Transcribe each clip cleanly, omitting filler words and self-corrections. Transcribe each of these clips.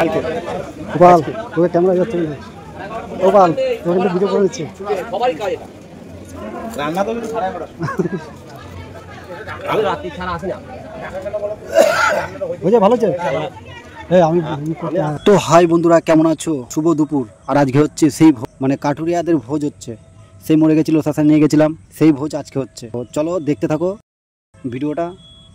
গোপাল তোকে ক্যামেরা যাচ্ছে গোপাল তোকে কিন্তু ভিডিও করে দিচ্ছে ভালো আছে। তো হাই বন্ধুরা, কেমন আছো? শুভ দুপুর। আর আজকে হচ্ছে সেই মানে কাটুরিয়াদের ভোজ হচ্ছে। সেই মরে গেছিল, শাসা নিয়ে গেছিলাম, সেই ভোজ আজকে হচ্ছে। তো চলো দেখতে থাকো ভিডিওটা।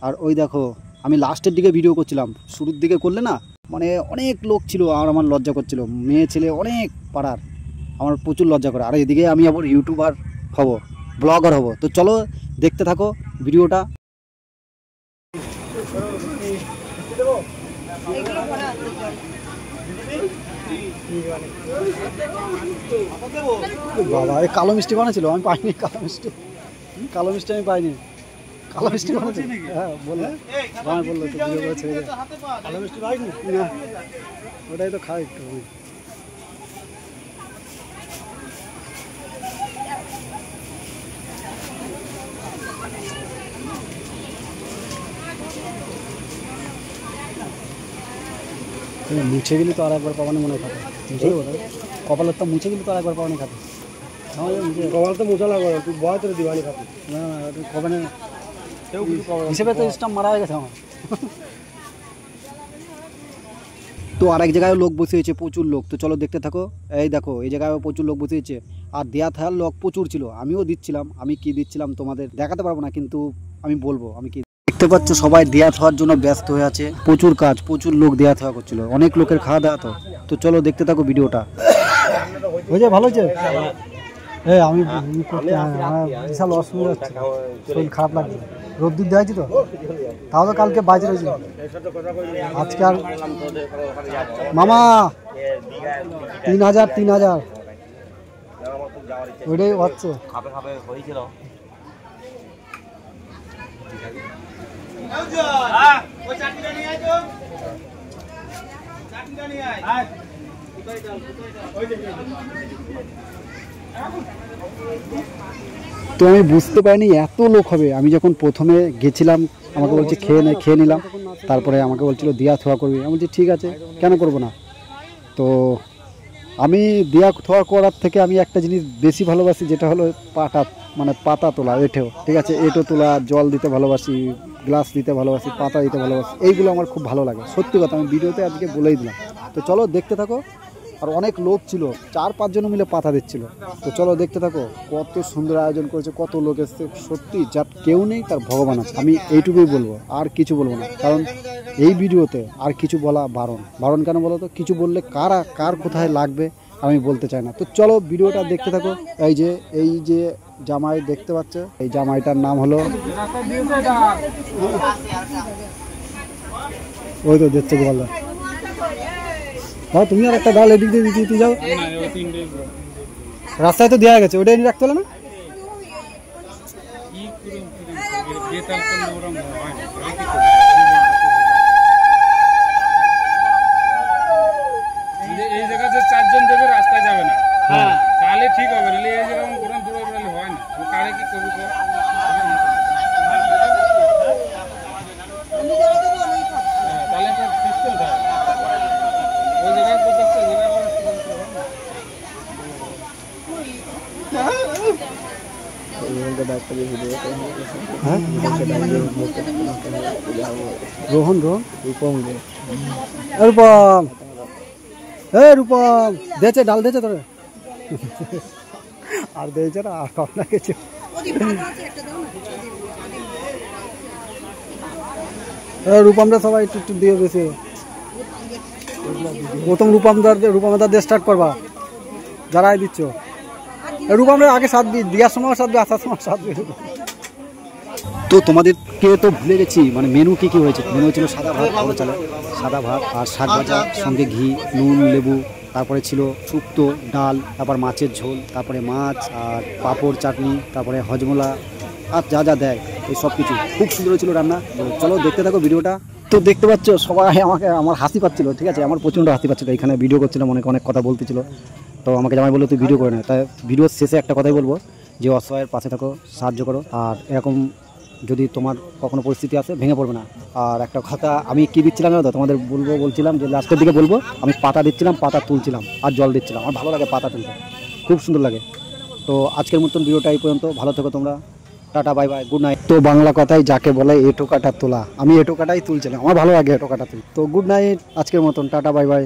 আর ওই দেখো, আমি লাস্টের দিকে ভিডিও করছিলাম, শুরুর দিকে করলে না মানে অনেক লোক ছিল আর আমার লজ্জা করছিল। মেয়ে ছেলে অনেক পাড়ার, আমার প্রচুর লজ্জা করে। আর এদিকে আমি আবার ইউটিউবার হব, ব্লগার হব। তো চলো দেখতে থাকো ভিডিওটা। বাবা, এই কালো মিষ্টি বানাচ্ছিল, আমি পাইনি। কালো মিষ্টি আমি পাইনি। কালো মিষ্টি বানাচ্ছি, হ্যাঁ বললো, বললো তো ভিডিও করে ছেড়ে কালো মিষ্টি পাইনি না, ওটাই তো খাই একটু। মুছে গেলি তো আর একবার পাবানি মনে খাবে, মুছে দেবো কপালের তো, মুছে গেলি তো আর একবার পাবানি খাবে। কপাল তো মোছা লাগবে, তুই বয় তোর দিবানি খাবি না, কবে না হিসেবে তো স্টাম্প মারা হয়ে গেছে আমার। তো আরেক জায়গায় লোক বসে হয়েছে, প্রচুর লোক। তো চলো দেখতে থাকো। এই দেখো, এই জায়গায় প্রচুর লোক বসে হয়েছে আর দেয়া থাকার লোক প্রচুর ছিল। আমিও দিচ্ছিলাম, আমি কি দিচ্ছিলাম তোমাদের দেখাতে পারবো না, কিন্তু আমি বলবো আমি কি। দেখতে পাচ্ছ সবাই দেয়া থাকার জন্য ব্যস্ত হয়ে আছে, প্রচুর কাজ, প্রচুর লোক দেয়া থাকা করছিল, অনেক লোকের খাওয়া দাওয়া। তো চলো দেখতে থাকো ভিডিওটা। বুঝে ভালো হচ্ছে। আমি বিশাল অসুবিধা হচ্ছে, শরীর খারাপ লাগছে, রোদ্দুর দেওয়া তো, তাও তো কালকে বাইরে রয়েছিল। আজকে আর মামা 3000 ওইটাই হচ্ছে। তো আমি বুঝতে পারিনি এত লোক হবে। আমি যখন প্রথমে গেছিলাম আমাকে বলছে খেয়ে নিলাম, তারপরে আমাকে বলছিল দিয়া থোয়া করবি। আমি বলছি ঠিক আছে, কেন করব না। তো আমি দিয়া থোয়া করার থেকে আমি একটা জিনিস বেশি ভালোবাসি, যেটা হলো পাতা তোলা। এঁঠো, ঠিক আছে, এঁঠো তোলা, জল দিতে ভালোবাসি, গ্লাস দিতে ভালোবাসি, পাতা দিতে ভালোবাসি। এইগুলো আমার খুব ভালো লাগে, সত্যি কথা। আমি ভিডিওতে আজকে বলেই দিলাম। তো চলো দেখতে থাকো। আর অনেক লোক ছিল, 4-5 জন মিলে পাতা দিচ্ছিল। তো চলো দেখতে থাকো, কত সুন্দর আয়োজন করেছে, কত লোক এসছে। সত্যি যার কেউ নেই তার ভগবান আছে, আমি এইটুকুই বলবো, আর কিছু বলবো না। কারণ এই ভিডিওতে আর কিছু বলা বারণ কেন বলো তো? কিছু বললে কার কোথায় লাগবে আমি বলতে চাই না। তো চলো ভিডিওটা দেখতে থাকো। এই যে জামাই দেখতে পাচ্ছ, এই জামাইটার নাম হলো, ওই তো দেখতে বললো। হ্যাঁ, তুমি আর একটা ডাল এদিক দিয়ে দিতে যাও, রাস্তায় তো দেওয়া গেছে, ওটা এনে রাখতে হলো না। এই জায়গাতে 4 জন দেবে, রাস্তায় যাবে না, তাহলে ঠিক হবে। নাহলে এই যেরকম কোরআন দূরে বেরোলে হয় না, কারে কি করবো। তাহলে তো সিস্টেম থাকে ওই জায়গায় প্রত্যেকটা জায়গায়। রোহন রূপম দিয়েছে, ডাল দিয়েছে তোর, আর দিয়েছে না, আর আপনার কিছু। রূপমরা সবাই একটু দিয়ে বেশি। প্রথম রূপমদার দিয়ে স্টার্ট করবা, যারাই দিচ্ছ। রূপমরা আগে সাথ দেওয়ার সময় সাথ, আসার সময় সাথ। তো তোমাদেরকে তো ভুলে গেছি, মানে মেনু কী হয়েছে। মেনু ছিল সাদা ভাত, সাদা ভাত আর শাক ভাজা, সঙ্গে ঘি, নুন, লেবু। তারপরে ছিল শুক্তো, ডাল, তারপর মাছের ঝোল, তারপরে মাছ আর পাঁপড়, চাটনি, তারপরে হজমোলা, আর যা দেয় এই সব কিছু। খুব সুন্দর ছিল রান্না। তো চলো দেখতে থাকো ভিডিওটা। তো দেখতে পাচ্ছ সবাই আমার হাসি পাচ্ছিল, ঠিক আছে, আমার প্রচণ্ড হাসি পাচ্ছিল। এখানে ভিডিও করছিলাম, অনেক কথা বলতেছিল। তো আমাকে জামাই বললো তুই ভিডিও করে না। তাই ভিডিওর শেষে একটা কথাই বলবো, যে অসহায়ের পাশে থাকো, সাহায্য করো। আর এরকম যদি তোমার কখনো পরিস্থিতি আসে ভেঙে পড়বে না। আর একটা কথা আমি কি দিচ্ছিলাম জানো তো, তোমাদের বলছিলাম যে লাস্টের দিকে বলবো, আমি পাতা দিচ্ছিলাম, পাতা তুলছিলাম আর জল দিচ্ছিলাম। আমার ভালো লাগে পাতা তুলতে, খুব সুন্দর লাগে। তো আজকের মতন ভিডিওটা এই পর্যন্ত। ভালো থেকো তোমরা, tata, bye bye, good night. তো বাংলা কথায় যাকে বলে এঁটো কাটা তোলা, আমি এঁটো কাটাই তুলছিলাম, আমার ভালো লাগে এঁটো কাটা তুল। তো গুড নাইট, আজকের মতন টাটা, বাই বাই।